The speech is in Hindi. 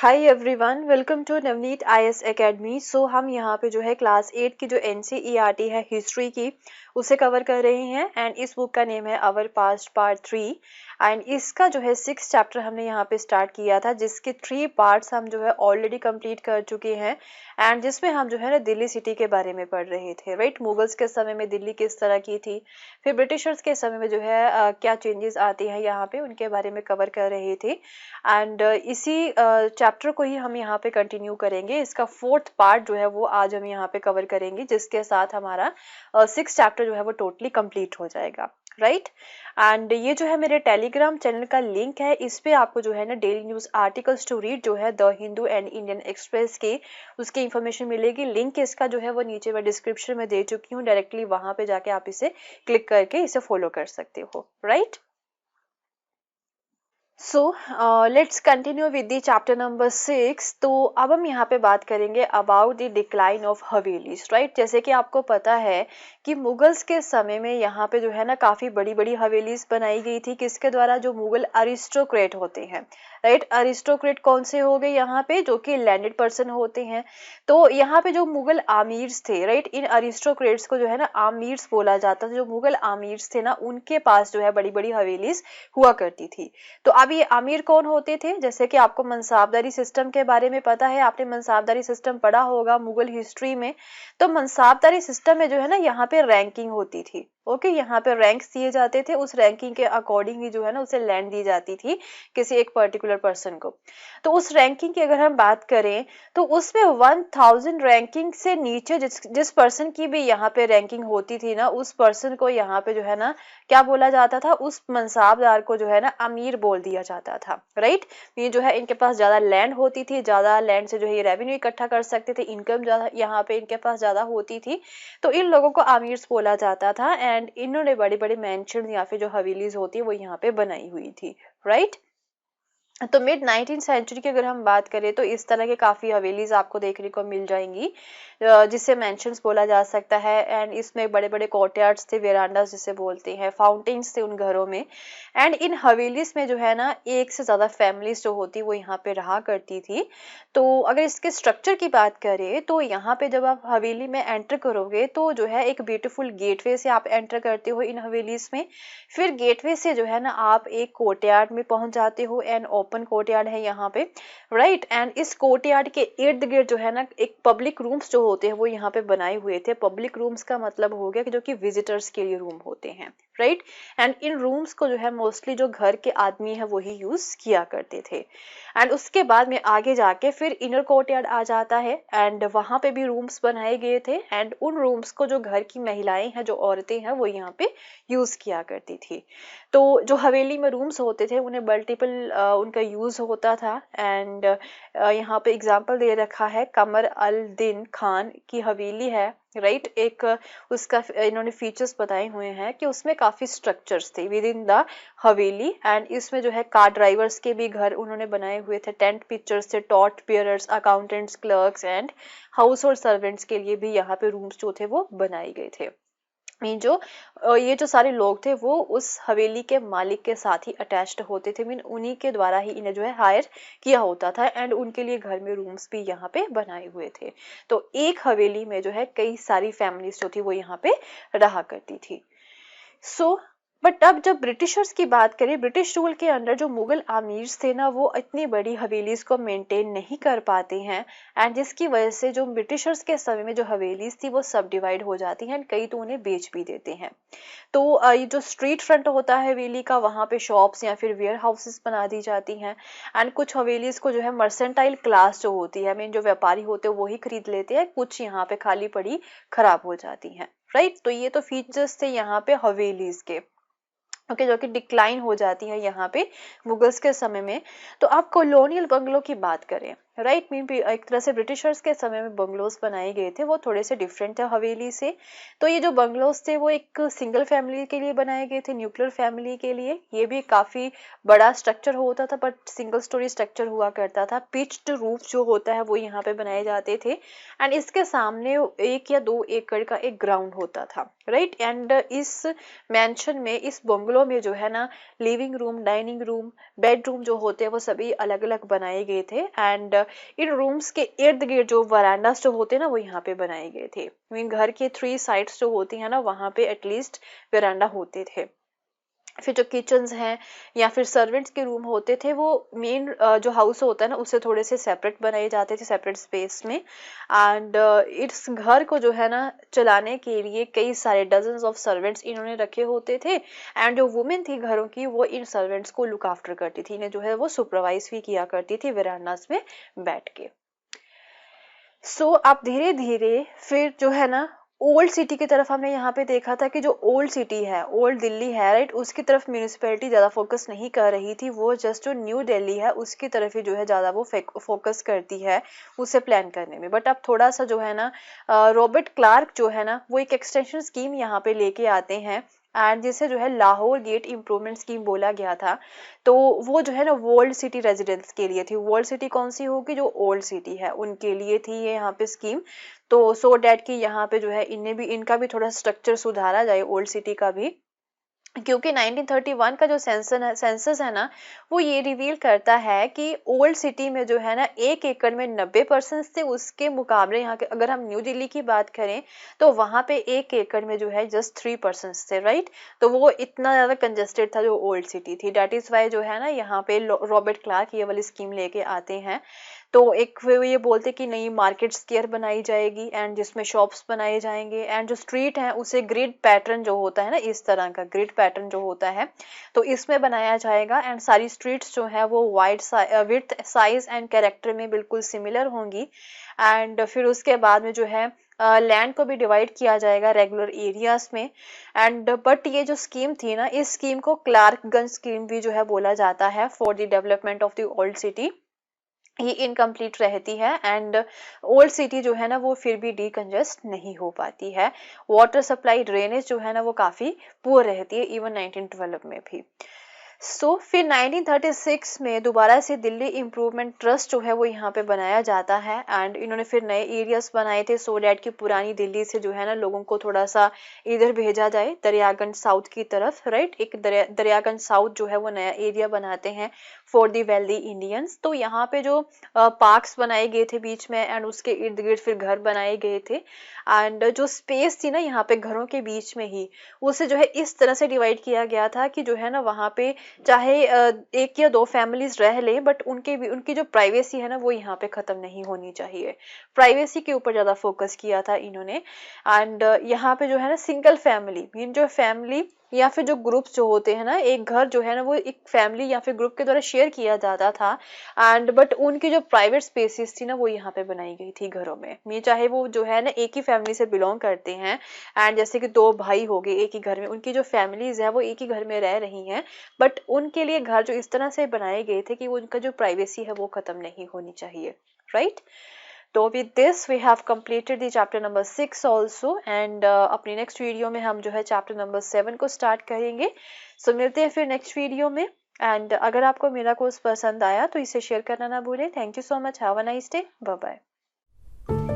Hi everyone, welcome to Navneet IAS academy. So हम यहाँ पे जो है क्लास 8 की जो एनसीईआरटी है हिस्ट्री की उसे कवर कर रहे हैं एंड इस बुक का नेम है आवर पास्ट पार्ट 3 एंड इसका जो है 6 चैप्टर हमने यहाँ पे स्टार्ट किया था जिसके 3 पार्ट्स हम जो है ऑलरेडी कंप्लीट कर चुके हैं एंड जिसमें हम जो है ना दिल्ली सिटी के बारे में पढ़ रहे थे। राइट, मुगल्स के समय में दिल्ली किस तरह की थी, फिर ब्रिटिशर्स के समय में जो है क्या चेंजेस आते हैं यहाँ पे उनके बारे में कवर कर रहे थे एंड इसी चैप्टर को ही हम यहाँ पे कंटिन्यू करेंगे। इसका 4th पार्ट जो है वो आज हम यहाँ पे कवर करेंगे जिसके साथ हमारा 6 चैप्टर जो है वो टोटली कंप्लीट हो जाएगा। राइट, एंड ये जो है मेरे टेलीग्राम चैनल का लिंक है, इस पे आपको जो है ना daily news articles to read जो है the Hindu and Indian Express के उसकी इंफॉर्मेशन मिलेगी। लिंक इसका जो है वो नीचे मैं डिस्क्रिप्शन में दे चुकी हूँ, डायरेक्टली वहां पे जाके आप इसे क्लिक करके इसे फॉलो कर सकते हो। Right, so let's continue with the chapter number 6। तो अब हम यहाँ पे बात करेंगे about the decline of havelis. Right, जैसे कि आपको पता है कि मुगल्स के समय में यहाँ पे जो है ना काफी बड़ी बड़ी हवेलीज बनाई गई थी। किसके द्वारा? जो मुगल अरिस्टोक्रेट होते हैं। राइट, अरिस्टोक्रेट कौन से हो गए यहाँ पे? जो कि लैंडेड पर्सन होते हैं। तो यहाँ पे जो मुगल आमीर्स थे, राइट, इन अरिस्टोक्रेट्स को जो है ना आमीर्स बोला जाता था। जो मुगल आमीर्स थे ना उनके पास जो है बड़ी बड़ी हवेलीज हुआ करती थी। तो अब ये आमिर कौन होते थे? जैसे कि आपको मनसाबदारी सिस्टम के बारे में पता है, आपने मनसाबदारी सिस्टम पढ़ा होगा मुगल हिस्ट्री में। तो मनसाबदारी सिस्टम में जो है ना यहाँ पे रैंकिंग होती थी। ओके, यहाँ पे रैंक्स दिए जाते थे, उस रैंकिंग के अकॉर्डिंग ही जो है ना उसे लैंड दी जाती थी किसी एक पर्टिकुलर पर्सन को। तो उस रैंकिंग की अगर हम बात करें तो उसमें 1000 रैंकिंग से नीचे जिस पर्सन की भी यहाँ पे रैंकिंग होती थी ना उस पर्सन को यहाँ पे जो है ना क्या बोला जाता था? उस मनसाबदार को जो है ना अमीर बोल दिया जाता था। राइट, ये जो है इनके पास ज्यादा लैंड होती थी, ज्यादा लैंड से जो है ये रेवेन्यू इकट्ठा कर सकते थे, इनकम ज्यादा यहाँ पे इनके पास ज्यादा होती थी। तो इन लोगों को अमीर बोला जाता था एंड इन्होंने बड़े बड़े मैंशन या फिर जो हवेलीज होती है वो यहाँ पे बनाई हुई थी। राइट, तो मिड 19th सेंचुरी की अगर हम बात करें तो इस तरह के काफी हवेलीज आपको देखने को मिल जाएंगी जिसे मेंशंस बोला जा सकता है एंड इसमें बड़े बड़े कोर्टयार्ड्स थे, वेरांडास जिसे बोलते हैं, फाउंटेन्स थे उन घरों में। एंड इन हवेलीज में जो है ना एक से ज्यादा फैमिलीज जो होती वो यहाँ पे रहा करती थी। तो अगर इसके स्ट्रक्चर की बात करें तो यहाँ पे जब आप हवेली में एंटर करोगे तो जो है एक ब्यूटीफुल गेटवे से आप एंटर करते हो इन हवेलीज में। फिर गेटवे से जो है ना आप एक कोर्टयार्ड में पहुंच जाते हो एंड ओपन कोर्टयार्ड है यहाँ पे। राइट, एंड इस कोर्टयार्ड के इर्द गिर्द जो है ना एक पब्लिक रूम्स जो होते हैं वो यहाँ पे बनाए हुए थे। पब्लिक रूम्स का मतलब हो गया कि जो कि विजिटर्स के लिए रूम होते हैं। राइट, एंड इन रूम्स को जो है मोस्टली जो घर के आदमी है वही यूज किया करते थे। एंड उसके बाद में आगे जाके फिर इनर कोर्टयार्ड आ जाता है एंड वहां पे भी रूम्स बनाए गए थे एंड उन रूम्स को जो घर की महिलाएं हैं, जो औरतें हैं, वो यहाँ पे यूज किया करती थी। तो जो हवेली में रूम्स होते थे उन्हें मल्टीपल उनका यूज होता था एंड यहाँ पे एग्जांपल दे रखा है कमर अल दिन खान की हवेली है। राइट, एक उसका इन्होंने फीचर्स बताए हुए हैं कि उसमें काफी स्ट्रक्चर्स थे with in the Haveli and इसमें जो है कार ड्राइवर्स के भी घर उन्होंने बनाए हुए थे, टेंट पिक्चर्स थे, torch bearers, accountants, clerks and house hold servants के लिए भी यहाँ पे रूम्स जो थे वो बनाए गए थे। ये जो सारे लोग थे वो उस हवेली के मालिक के साथ ही अटैच्ड होते थे, मीन उन्हीं के द्वारा ही इन्हें जो है हायर किया होता था एंड उनके लिए घर में रूम्स भी यहाँ पे बनाए हुए थे। तो एक हवेली में जो है कई सारी फैमिलीज जो थी वो यहाँ पे रहा करती थी। सो बट अब जब ब्रिटिशर्स की बात करें, ब्रिटिश रूल के अंडर जो मुगल आमीर थे ना वो इतनी बड़ी हवेलीज को मेंटेन नहीं कर पाते हैं एंड जिसकी वजह से जो ब्रिटिशर्स के समय में जो हवेलीज थी वो सब डिवाइड हो जाती हैं, कई तो उन्हें बेच भी देते हैं। तो ये जो स्ट्रीट फ्रंट होता है हवेली का वहां पे शॉप्स या फिर वेयर हाउसेस बना दी जाती हैं एंड कुछ हवेलीज को जो है मर्सेंटाइल क्लास जो होती है, मीन जो व्यापारी होते हैं वो ही खरीद लेते हैं, कुछ यहाँ पे खाली पड़ी खराब हो जाती हैं। राइट, तो ये तो फीचर्स थे यहाँ पे हवेलीज के। ओके, जो कि डिक्लाइन हो जाती है यहाँ पे मुगल्स के समय में। तो आप कॉलोनियल बंगलो की बात करें राइट। मीन एक तरह से ब्रिटिशर्स के समय में बंगलोज बनाए गए थे, वो थोड़े से डिफरेंट थे हवेली से। तो ये जो बंगलोज थे वो एक सिंगल फैमिली के लिए बनाए गए थे, न्यूक्लियर फैमिली के लिए। ये भी काफी बड़ा स्ट्रक्चर होता था, बट सिंगल स्टोरी स्ट्रक्चर हुआ करता था। पिच्ड रूफ जो होता है वो यहाँ पे बनाए जाते थे, एंड इसके सामने 1 या 2 एकड़ का एक ग्राउंड होता था, राइट। एंड इस मैंशन में, इस बंगलो में जो है ना, living room, dining room, bedroom जो होते हैं वो सभी अलग अलग बनाए गए थे। एंड इन रूम्स के इर्द गिर्द जो वरांडास जो होते हैं ना, वो यहाँ पे बनाए गए थे। मीन घर के 3 साइड्स जो होती है ना, वहां पे एटलीस्ट वरांडा होते थे। फिर जो किचन्स हैं या फिर सर्वेंट्स के रूम होते थे, वो मेन जो हाउस होता है ना, उससे थोड़े से सेपरेट बनाए जाते थे, सेपरेट स्पेस में। एंड इस घर को जो है ना चलाने के लिए कई सारे डजन्स ऑफ सर्वेंट्स इन्होंने रखे होते थे। एंड जो वुमेन थी घरों की, वो इन सर्वेंट्स को लुक आफ्टर करती थी, इन्हें जो है वो सुपरवाइज भी किया करती थी वेरांडास में बैठ के। सो आप धीरे धीरे फिर जो है ना ओल्ड सिटी की तरफ हमने यहाँ पे देखा था कि जो ओल्ड सिटी है, ओल्ड दिल्ली है, राइट, उसकी तरफ म्यूनिसिपैलिटी ज्यादा फोकस नहीं कर रही थी। वो जस्ट जो न्यू दिल्ली है उसकी तरफ ही जो है ज्यादा वो फोकस करती है उसे प्लान करने में। बट अब थोड़ा सा जो है ना रॉबर्ट क्लार्क जो है ना, वो एक एक्सटेंशन स्कीम यहाँ पे लेके आते हैं, एंड जिसे जो है लाहौर गेट इम्प्रूवमेंट स्कीम बोला गया था। तो वो जो है ना वर्ल्ड सिटी रेजिडेंट्स के लिए थी। वर्ल्ड सिटी कौन सी होगी? जो ओल्ड सिटी है उनके लिए थी ये यहाँ पे स्कीम। तो सो डैट कि यहाँ पे जो है इन्हें भी, इनका भी थोड़ा स्ट्रक्चर सुधारा जाए ओल्ड सिटी का भी। क्योंकि 1931 का जो सेंसस है ना, वो ये रिवील करता है कि ओल्ड सिटी में जो है ना 1 एकड़ में 90% थे, उसके मुकाबले यहाँ के अगर हम न्यू दिल्ली की बात करें तो वहां पे 1 एकड़ में जो है जस्ट 3% थे, राइट। तो वो इतना ज्यादा कंजेस्टेड था जो ओल्ड सिटी थी। डेट इज वाई जो है ना यहाँ पे रॉबर्ट क्लार्क ये वाली स्कीम लेके आते हैं। तो एक वो ये बोलते कि नई मार्केट स्क्वायर बनाई जाएगी, एंड जिसमें शॉप्स बनाए जाएंगे, एंड जो स्ट्रीट है उसे ग्रिड पैटर्न जो होता है ना, इस तरह का ग्रिड पैटर्न जो होता है तो इसमें बनाया जाएगा। एंड सारी स्ट्रीट्स जो है वो wide width, size and character में बिल्कुल सिमिलर होंगी। एंड फिर उसके बाद में जो है लैंड को भी डिवाइड किया जाएगा रेगुलर एरियाज में। एंड बट ये जो स्कीम थी ना, इस स्कीम को क्लार्कगंज स्कीम भी जो है बोला जाता है for the development of the old city. ये इनकम्प्लीट रहती है, एंड ओल्ड सिटी जो है ना वो फिर भी डीकंजेस्ट नहीं हो पाती है। वाटर सप्लाई, ड्रेनेज जो है ना वो काफी पुअर रहती है इवन 1912 में भी। फिर 1936 में दोबारा से दिल्ली इम्प्रूवमेंट ट्रस्ट जो है वो यहाँ पे बनाया जाता है। एंड इन्होंने फिर नए एरियाज बनाए थे सो डैट कि पुरानी दिल्ली से जो है ना लोगों को थोड़ा सा इधर भेजा जाए, दरियागंज साउथ की तरफ, राइट। एक दरियागंज साउथ जो है वो नया एरिया बनाते हैं फॉर दी वेल्दी इंडियंस। तो यहाँ पे जो पार्क्स बनाए गए थे बीच में, एंड उसके इर्द गिर्द फिर घर बनाए गए थे। एंड जो स्पेस थी ना यहाँ पे घरों के बीच में ही, उसे जो है इस तरह से डिवाइड किया गया था कि जो है ना वहाँ पे चाहे 1 या 2 फैमिलीज रह ले, बट उनकी जो प्राइवेसी है ना वो यहाँ पे खत्म नहीं होनी चाहिए। प्राइवेसी के ऊपर ज्यादा फोकस किया था इन्होंने। एंड यहाँ पे जो है ना सिंगल फैमिली, मीन जो फैमिली या फिर जो ग्रुप्स जो होते हैं ना, एक घर जो है ना वो एक फैमिली या फिर ग्रुप के द्वारा शेयर किया जाता था। एंड बट उनकी जो प्राइवेट स्पेसेस थी ना वो यहाँ पे बनाई गई थी घरों में। मैं चाहे वो जो है ना एक ही फैमिली से बिलोंग करते हैं, एंड जैसे कि 2 भाई हो गए एक ही घर में, उनकी जो फैमिलीज है वो एक ही घर में रह रही हैं, बट उनके लिए घर जो इस तरह से बनाए गए थे कि उनका जो प्राइवेसी है वो खत्म नहीं होनी चाहिए, राइट। तो with this we have completed the chapter number 6 also, and अपनी नेक्स्ट वीडियो में हम जो है चैप्टर नंबर 7 को स्टार्ट करेंगे। सो मिलते हैं फिर नेक्स्ट वीडियो में। एंड अगर आपको मेरा कोर्स पसंद आया तो इसे शेयर करना ना भूलें। Thank you so much, have a nice day, bye bye.